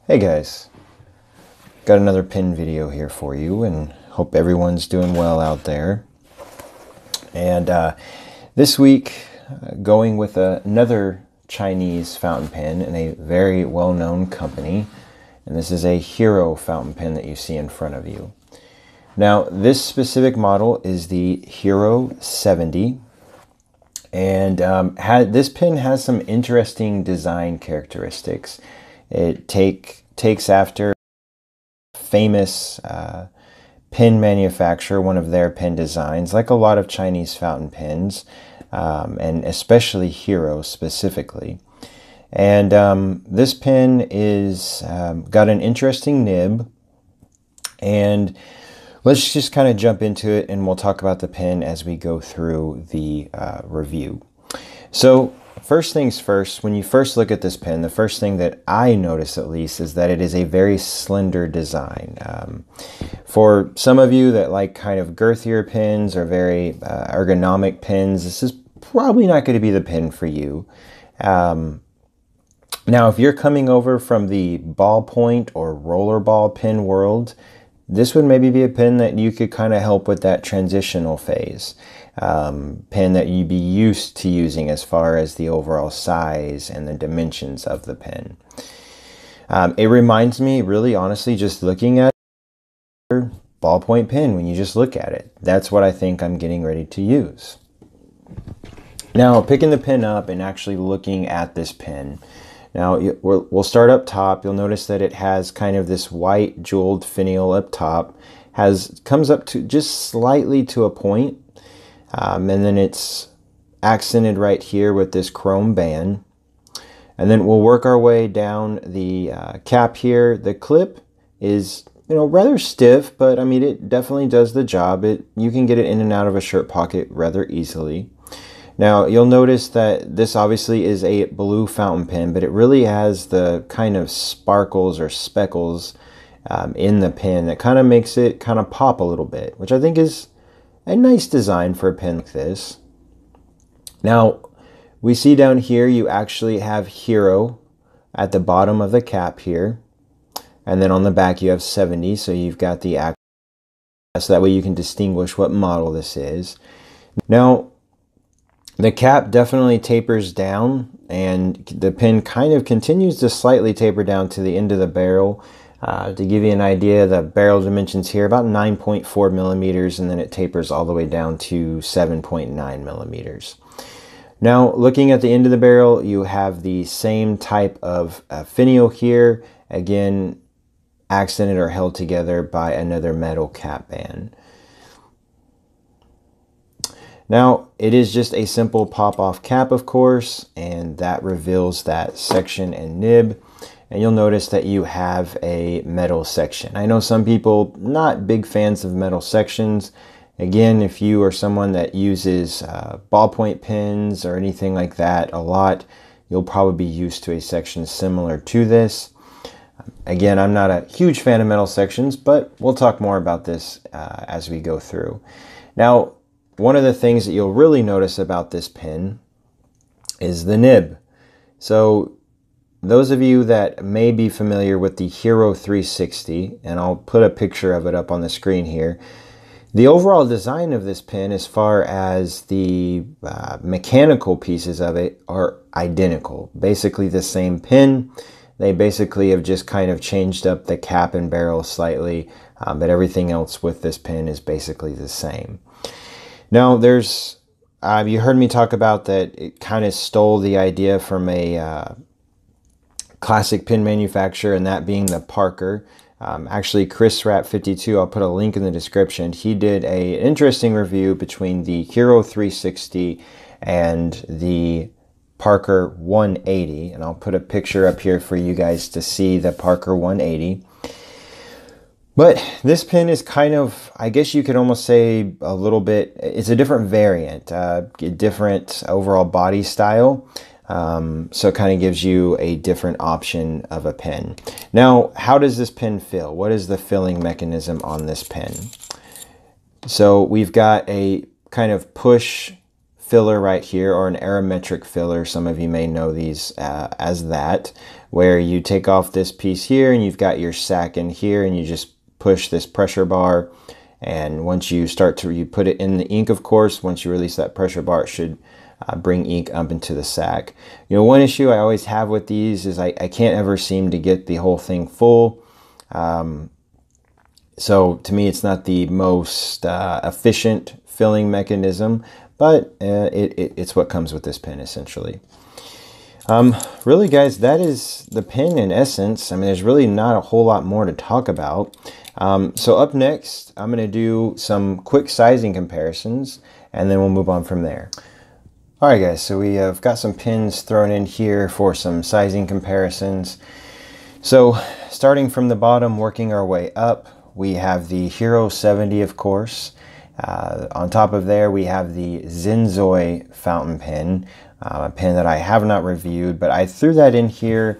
Hey guys, got another pen video here for you and hope everyone's doing well out there. And this week, going with another Chinese fountain pen in a very well-known company. And this is a Hero fountain pen that you see in front of you. Now, this specific model is the Hero 70. And this pen has some interesting design characteristics. It takes after famous pen manufacturer, one of their pen designs, like a lot of Chinese fountain pens, and especially Hero specifically. And this pen is got an interesting nib, and let's just kind of jump into it, and we'll talk about the pen as we go through the review. So first things first, when you first look at this pen, the first thing that I notice at least is that it is a very slender design. For some of you that like kind of girthier pens or very ergonomic pens, this is probably not going to be the pen for you. Now, if you're coming over from the ballpoint or rollerball pen world, this would maybe be a pen that you could kind of help with that transitional phase. Pen that you'd be used to using as far as the overall size and the dimensions of the pen. It reminds me, really honestly, just looking at your ballpoint pen, when you just look at it, that's what I think I'm getting ready to use. Now, picking the pen up and actually looking at this pen, now we'll start up top. You'll notice that it has kind of this white jeweled finial up top, comes up to just slightly to a point. And then it's accented right here with this chrome band. And then we'll work our way down the cap here. The clip is, rather stiff, but I mean, it definitely does the job. You can get it in and out of a shirt pocket rather easily. Now, you'll notice that this obviously is a blue fountain pen, but it really has the kind of sparkles or speckles in the pen that kind of makes it kind of pop a little bit, which I think is a nice design for a pen like this. Now, we see down here you actually have Hero at the bottom of the cap here. And then on the back you have 70, so you've got the actual, so that way you can distinguish what model this is. Now, the cap definitely tapers down, and the pen kind of continues to slightly taper down to the end of the barrel. To give you an idea, the barrel dimensions here about 9.4 millimeters, and then it tapers all the way down to 7.9 millimeters. Now, looking at the end of the barrel, you have the same type of finial here, again accented or held together by another metal cap band. Now, it is just a simple pop-off cap, of course, and that reveals that section and nib. And you'll notice that you have a metal section. I know some people not big fans of metal sections. Again, if you are someone that uses ballpoint pens or anything like that a lot, you'll probably be used to a section similar to this. Again, I'm not a huge fan of metal sections, but we'll talk more about this as we go through. Now, one of the things that you'll really notice about this pen is the nib. So those of you that may be familiar with the Hero 360, and I'll put a picture of it up on the screen here, the overall design of this pen as far as the mechanical pieces of it are identical. Basically the same pen. They basically have just kind of changed up the cap and barrel slightly, but everything else with this pen is basically the same. Now, you heard me talk about that it kind of stole the idea from a classic pen manufacturer, and that being the Parker. Actually, Chris Rapp 52, I'll put a link in the description. He did an interesting review between the Hero 360 and the Parker 180, and I'll put a picture up here for you guys to see the Parker 180. But this pen is kind of, I guess you could almost say a little bit, it's a different variant, different overall body style. So it kind of gives you a different option of a pen. Now, how does this pen fill? What is the filling mechanism on this pen? So we've got a kind of push filler right here, or an aerometric filler. Some of you may know these as that, where you take off this piece here and you've got your sac in here, and you just push this pressure bar, and once you start to, you put it in the ink, of course, once you release that pressure bar, it should bring ink up into the sac. You know, one issue I always have with these is I can't ever seem to get the whole thing full. So to me, it's not the most efficient filling mechanism, but it's what comes with this pen, essentially. Really, guys, that is the pen in essence. I mean, there's really not a whole lot more to talk about. So up next, I'm going to do some quick sizing comparisons, and then we'll move on from there. All right, guys, so we have got some pins thrown in here for some sizing comparisons. So starting from the bottom, working our way up, we have the Hero 70, of course. On top of there, we have the Zenzoi fountain pen, a pen that I have not reviewed, but I threw that in here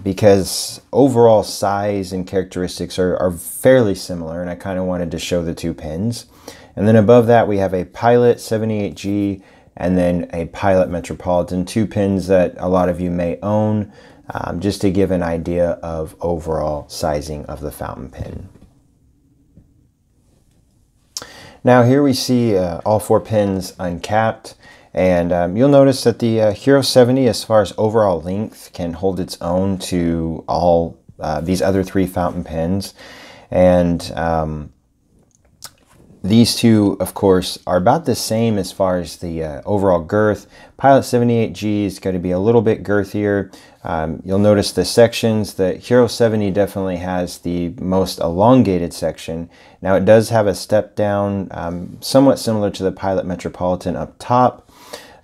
because overall size and characteristics are fairly similar, and I kind of wanted to show the two pens. And then above that, we have a Pilot 78G and then a Pilot Metropolitan, two pens that a lot of you may own, just to give an idea of overall sizing of the fountain pen. Now here we see all four pens uncapped, and you'll notice that the Hero 70, as far as overall length, can hold its own to all these other three fountain pens. And these two, of course, are about the same as far as the overall girth. Pilot 78G is going to be a little bit girthier. You'll notice the sections. The Hero 70 definitely has the most elongated section. Now it does have a step down, somewhat similar to the Pilot Metropolitan up top.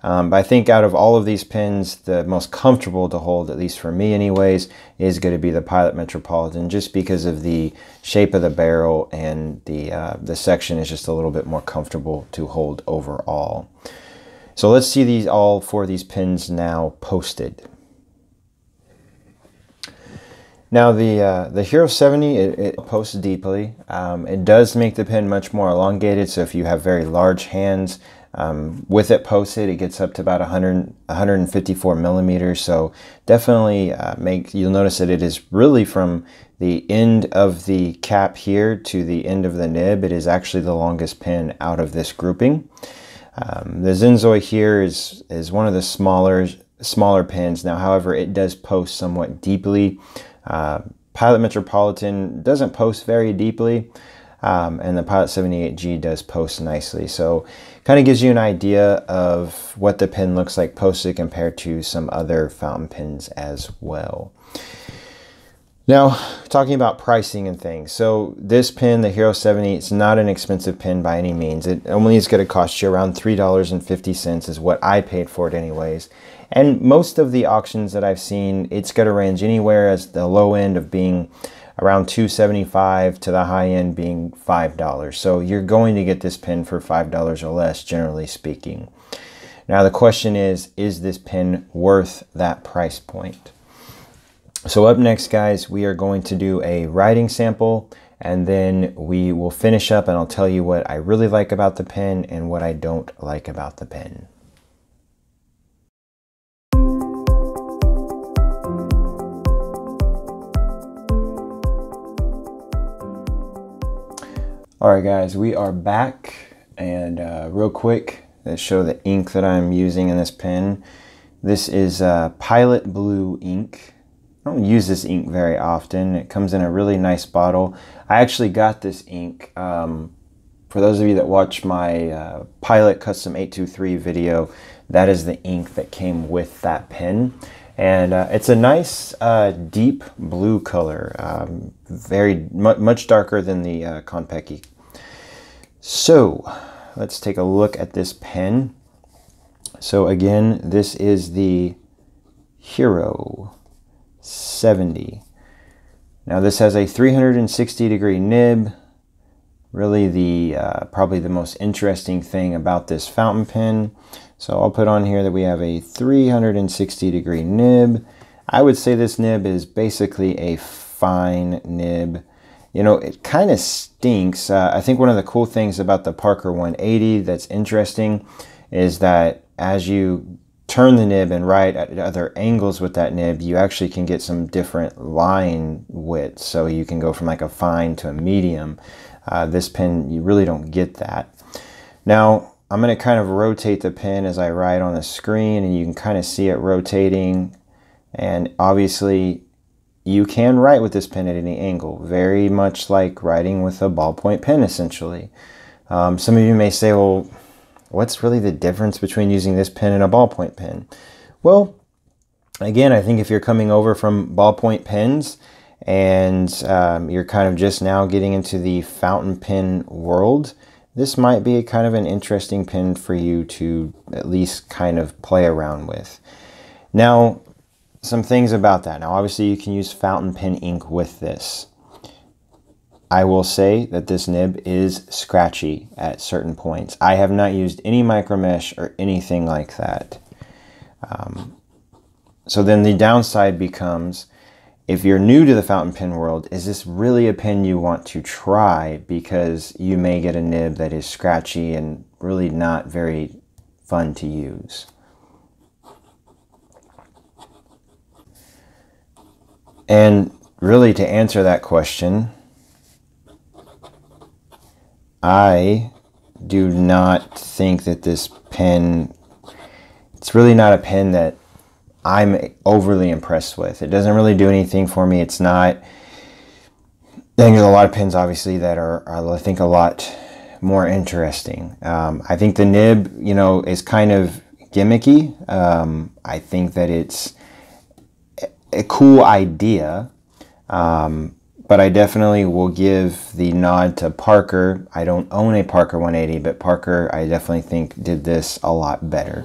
But I think out of all of these pens, the most comfortable to hold, at least for me anyways, is going to be the Pilot Metropolitan, just because of the shape of the barrel, and the section is just a little bit more comfortable to hold overall. So let's see all four of these pens now posted. Now the Hero 70, it posts deeply. It does make the pen much more elongated, so if you have very large hands, with it posted, it gets up to about 154 millimeters. So definitely you'll notice that it is really from the end of the cap here to the end of the nib. It is actually the longest pen out of this grouping. The Zenzoi here is one of the smaller pens. Now, however, it does post somewhat deeply. Pilot Metropolitan doesn't post very deeply. And the Pilot 78G does post nicely. So kind of gives you an idea of what the pen looks like posted compared to some other fountain pens as well. Now, talking about pricing and things. So this pen, the Hero 70, it's not an expensive pen by any means. It only is going to cost you around $3.50 is what I paid for it anyways. And most of the auctions that I've seen, it's going to range anywhere as the low end of being around $2.75 to the high end being $5. So you're going to get this pen for $5 or less, generally speaking. Now the question is this pen worth that price point? So up next, guys, we are going to do a writing sample, and then we will finish up and I'll tell you what I really like about the pen and what I don't like about the pen. Alright guys, we are back, and real quick, let's show the ink that I'm using in this pen. This is Pilot Blue ink. I don't use this ink very often. It comes in a really nice bottle. I actually got this ink, for those of you that watch my Pilot Custom 823 video, that is the ink that came with that pen. And it's a nice deep blue color, much darker than the Konpeki. So let's take a look at this pen. So again, this is the Hero 70. Now this has a 360-degree nib. Really probably the most interesting thing about this fountain pen. So I'll put on here that we have a 360-degree nib. I would say this nib is basically a fine nib. You know, it kind of stinks. I think one of the cool things about the Parker 180 that's interesting is that as you turn the nib and write at other angles with that nib, you actually can get some different line widths. So you can go from like a fine to a medium. This pen, you really don't get that. Now, I'm going to kind of rotate the pen as I write on the screen, and you can kind of see it rotating. And obviously, you can write with this pen at any angle, very much like writing with a ballpoint pen, essentially. Some of you may say, well, what's really the difference between using this pen and a ballpoint pen? Well, again, I think if you're coming over from ballpoint pens and you're kind of just now getting into the fountain pen world, this might be kind of an interesting pen for you to at least kind of play around with. Now, some things about that. Now, obviously, you can use fountain pen ink with this. I will say that this nib is scratchy at certain points. I have not used any micro mesh or anything like that. So then the downside becomes, if you're new to the fountain pen world, is this really a pen you want to try? Because you may get a nib that is scratchy and really not very fun to use. And really, to answer that question, I do not think that this pen, it's really not a pen that I'm overly impressed with. It doesn't really do anything for me. It's not, I think there's a lot of pens obviously that are I think a lot more interesting. I think the nib, you know, is kind of gimmicky. I think that it's a cool idea, but I definitely will give the nod to Parker. I don't own a Parker 180, but Parker, I definitely think, did this a lot better.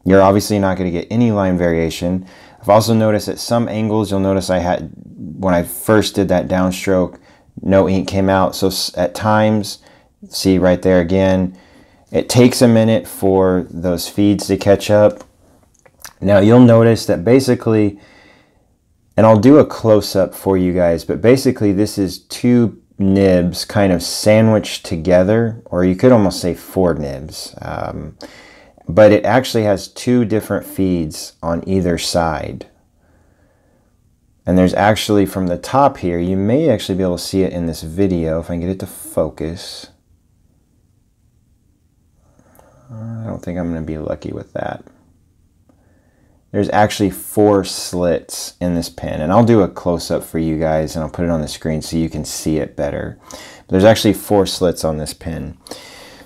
You're obviously not going to get any line variation. I've also noticed at some angles, you'll notice I had, when I first did that downstroke, no ink came out. So at times, see right there again, it takes a minute for those feeds to catch up. Now you'll notice that basically, and I'll do a close-up for you guys, but basically this is two nibs kind of sandwiched together, or you could almost say four nibs. But it actually has two different feeds on either side. And there's actually, from the top here, you may actually be able to see it in this video, if I can get it to focus. I don't think I'm going to be lucky with that. There's actually 4 slits in this pen, and I'll do a close-up for you guys, and I'll put it on the screen so you can see it better. But there's actually 4 slits on this pen.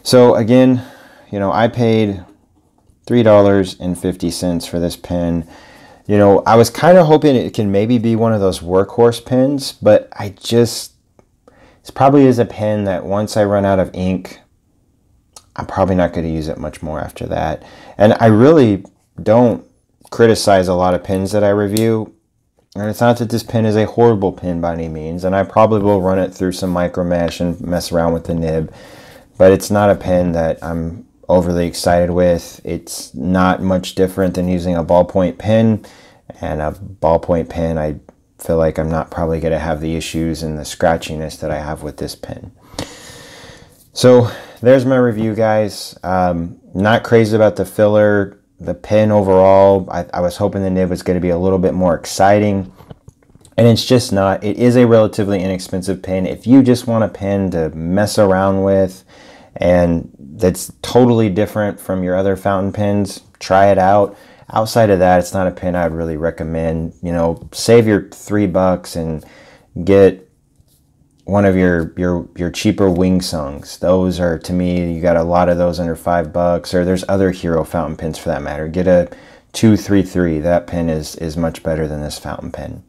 So again, you know, I paid $3.50 for this pen. You know, I was kind of hoping it can maybe be one of those workhorse pens, but it's probably is a pen that once I run out of ink, I'm probably not going to use it much more after that. And I really don't criticize a lot of pens that I review, and it's not that this pen is a horrible pen by any means, and I probably will run it through some micro mesh and mess around with the nib, but it's not a pen that I'm overly excited with. It's not much different than using a ballpoint pen, and a ballpoint pen, I feel like I'm not probably going to have the issues and the scratchiness that I have with this pen. So there's my review, guys. Not crazy about the filler. The pen overall, I was hoping the nib was going to be a little bit more exciting, and it's just not. It is a relatively inexpensive pen. If you just want a pen to mess around with and that's totally different from your other fountain pens, try it out. Outside of that, it's not a pen I'd really recommend. You know, save your $3 and get one of your cheaper Wing Sungs. Those are, to me, you got a lot of those under $5, or there's other Hero fountain pens for that matter. Get a 233. That pen is much better than this fountain pen.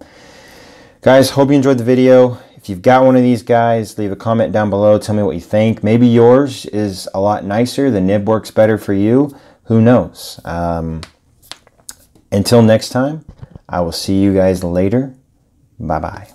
Guys, hope you enjoyed the video. If you've got one of these guys, leave a comment down below. Tell me what you think. Maybe yours is a lot nicer. The nib works better for you. Who knows? Until next time, I will see you guys later. Bye-bye.